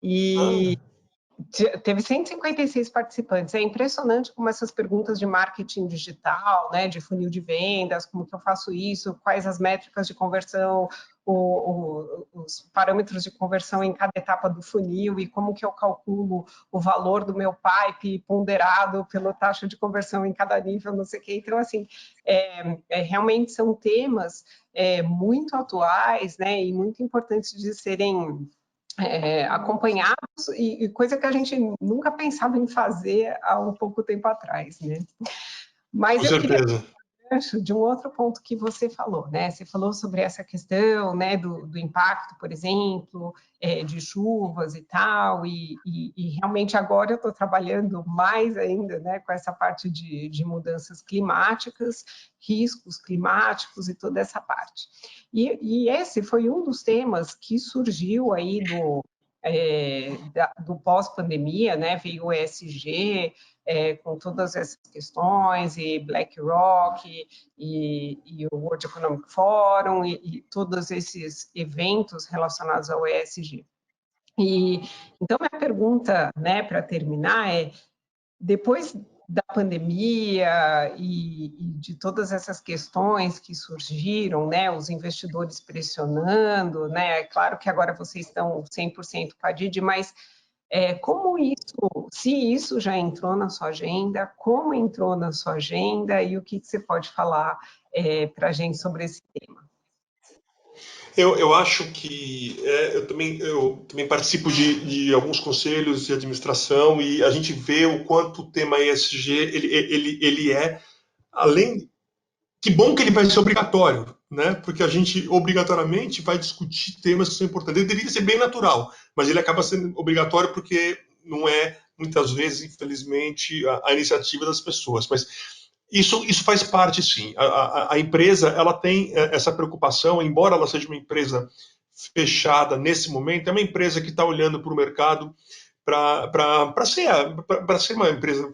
e Teve 156 participantes. É impressionante como essas perguntas de marketing digital, né, de funil de vendas, como que eu faço isso, quais as métricas de conversão, os parâmetros de conversão em cada etapa do funil e como que eu calculo o valor do meu pipe ponderado pela taxa de conversão em cada nível, não sei o quê. Então, assim, realmente são temas muito atuais, né, e muito importantes de serem acompanhados, e coisa que a gente nunca pensava em fazer há um pouco tempo atrás, né? Mas Com eu queria certeza. de um outro ponto que você falou, né? Você falou sobre essa questão, né, do impacto, por exemplo, de chuvas e tal, e realmente agora eu estou trabalhando mais ainda, né, com essa parte de mudanças climáticas, riscos climáticos e toda essa parte. E esse foi um dos temas que surgiu aí do pós-pandemia, né? Veio o ESG, com todas essas questões, e BlackRock, e o World Economic Forum, e todos esses eventos relacionados ao ESG. Então, minha pergunta, né, para terminar, depois da pandemia e de todas essas questões que surgiram, né, os investidores pressionando, né, é claro que agora vocês estão 100% com a Didi, mas como isso, se isso já entrou na sua agenda, como entrou na sua agenda e o que você pode falar para a gente sobre esse tema? Eu acho que eu também participo de alguns conselhos de administração e a gente vê o quanto o tema ESG ele é, além, que bom que ele vai ser obrigatório, né? Porque a gente obrigatoriamente vai discutir temas que são importantes. Ele deveria ser bem natural, mas ele acaba sendo obrigatório porque não é, muitas vezes, infelizmente, a iniciativa das pessoas. Mas isso faz parte, sim. A empresa ela tem essa preocupação, embora ela seja uma empresa fechada nesse momento, é uma empresa que está olhando para o mercado para ser uma empresa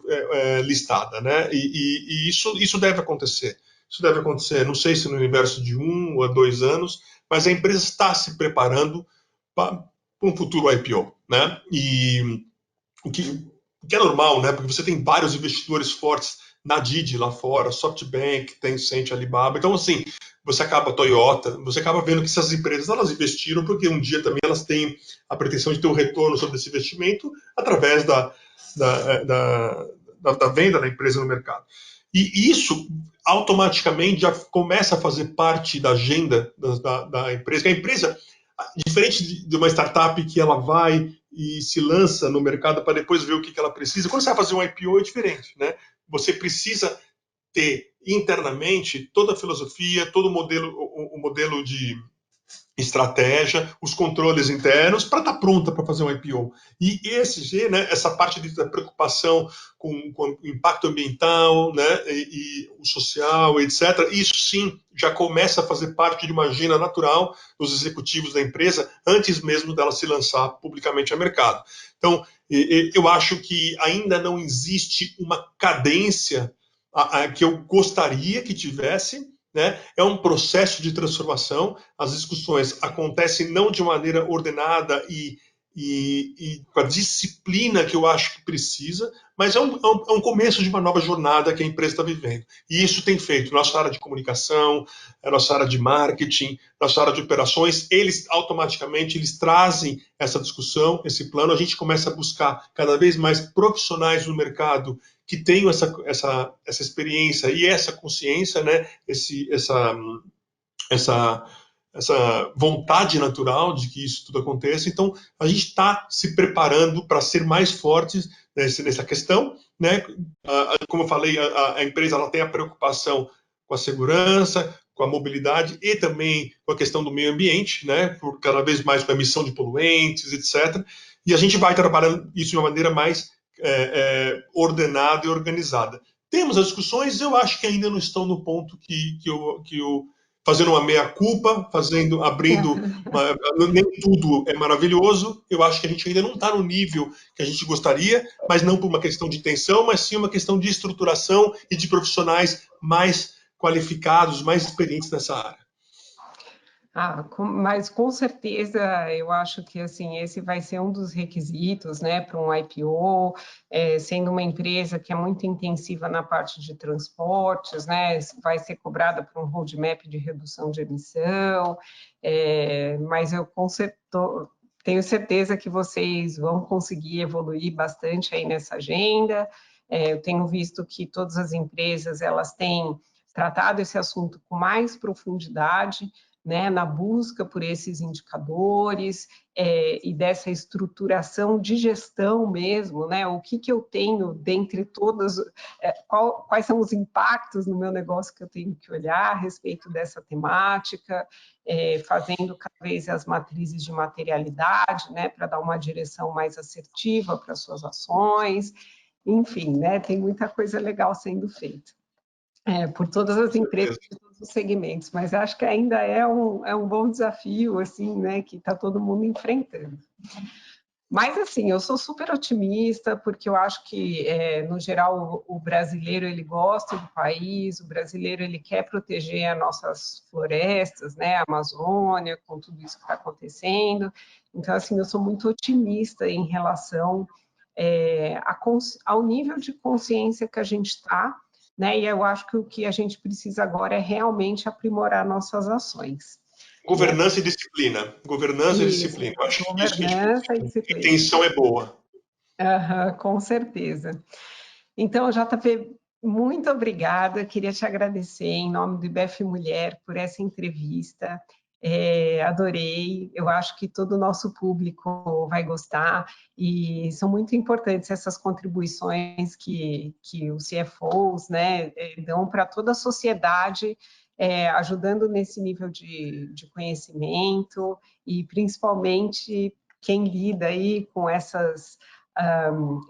listada, né? E isso deve acontecer. Isso deve acontecer, não sei se no universo de 1 a 2 anos, mas a empresa está se preparando para um futuro IPO, né? E o que é normal, né? Porque você tem vários investidores fortes na Didi lá fora, SoftBank, Tencent, Alibaba. Então, assim, você acaba Toyota, você acaba vendo que essas empresas elas investiram porque um dia também elas têm a pretensão de ter um retorno sobre esse investimento através da venda da empresa no mercado. E isso automaticamente já começa a fazer parte da agenda da empresa. A empresa, diferente de uma startup que ela vai e se lança no mercado para depois ver o que ela precisa, quando você vai fazer um IPO é diferente, né? Você precisa ter internamente toda a filosofia, todo o modelo de estratégia, os controles internos para estar pronta para fazer um IPO. E ESG, né, essa parte da preocupação com o impacto ambiental, né, e o social, etc., isso sim já começa a fazer parte de uma agenda natural dos executivos da empresa antes mesmo dela se lançar publicamente ao mercado. Então, eu acho que ainda não existe uma cadência que eu gostaria que tivesse, né? É um processo de transformação, as discussões acontecem não de maneira ordenada e com a disciplina que eu acho que precisa, mas é um começo de uma nova jornada que a empresa está vivendo. E isso tem feito nossa área de comunicação, a nossa área de marketing, nossa área de operações, eles automaticamente eles trazem essa discussão, esse plano, a gente começa a buscar cada vez mais profissionais no mercado que tenham essa experiência e essa consciência, né? Essa vontade natural de que isso tudo aconteça. Então, a gente está se preparando para ser mais fortes nessa questão, né? Como eu falei, a empresa ela tem a preocupação com a segurança, com a mobilidade e também com a questão do meio ambiente, né? Por cada vez mais com a emissão de poluentes, etc. E a gente vai trabalhando isso de uma maneira mais ordenada e organizada. Temos as discussões, eu acho que ainda não estão no ponto que eu fazendo uma meia-culpa, abrindo. Nem tudo é maravilhoso. Eu acho que a gente ainda não está no nível que a gente gostaria, mas não por uma questão de intenção, mas sim uma questão de estruturação e de profissionais mais qualificados, mais experientes nessa área. Mas com certeza eu acho que assim esse vai ser um dos requisitos, né, para um IPO, sendo uma empresa que é muito intensiva na parte de transportes, né, vai ser cobrada por um roadmap de redução de emissão, mas eu tenho certeza que vocês vão conseguir evoluir bastante aí nessa agenda. Eu tenho visto que todas as empresas elas têm tratado esse assunto com mais profundidade, né, na busca por esses indicadores e dessa estruturação de gestão mesmo, né, o que eu tenho dentre todas, quais são os impactos no meu negócio que eu tenho que olhar a respeito dessa temática, fazendo cada vez as matrizes de materialidade, né, para dar uma direção mais assertiva para as suas ações, enfim, né, tem muita coisa legal sendo feita. Por todas as empresas de todos os segmentos, mas acho que ainda é um bom desafio, assim, né, que está todo mundo enfrentando. Mas, assim, eu sou super otimista, porque eu acho que, no geral, o brasileiro, ele gosta do país, o brasileiro, ele quer proteger as nossas florestas, né, a Amazônia, com tudo isso que está acontecendo. Então, assim, eu sou muito otimista em relação ao nível de consciência que a gente está, né? E eu acho que o que a gente precisa agora é realmente aprimorar nossas ações. Governança e disciplina. Governança e disciplina. Eu acho que isso que a gente Governança e precisa. A disciplina. intenção é boa. Com certeza. Então, JP, muito obrigada. Queria te agradecer em nome do IBEF Mulher por essa entrevista. Adorei. Eu acho que todo o nosso público vai gostar e são muito importantes essas contribuições que os CFOs, né, dão para toda a sociedade, ajudando nesse nível de conhecimento e principalmente quem lida aí com essas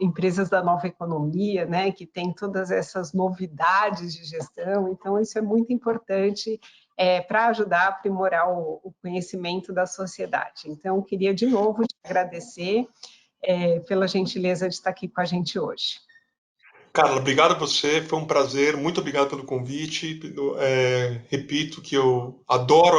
empresas da nova economia, né, que tem todas essas novidades de gestão. Então, isso é muito importante para ajudar a aprimorar o conhecimento da sociedade. Então, queria de novo te agradecer pela gentileza de estar aqui com a gente hoje. Carla, obrigado a você, foi um prazer, muito obrigado pelo convite. Repito que eu adoro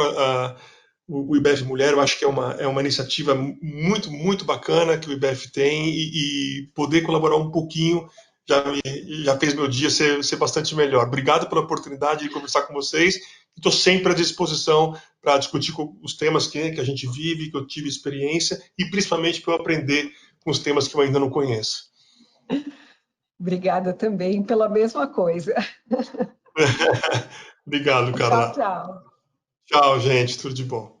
o IBEF Mulher, eu acho que é uma iniciativa muito, muito bacana que o IBEF tem e poder colaborar um pouquinho já fez meu dia ser bastante melhor. Obrigado pela oportunidade de conversar com vocês. Estou sempre à disposição para discutir os temas que a gente vive, que eu tive experiência e principalmente para eu aprender com os temas que eu ainda não conheço. Obrigada também pela mesma coisa. Obrigado, Tchau, Carla. tchau. Tchau, gente. Tudo de bom.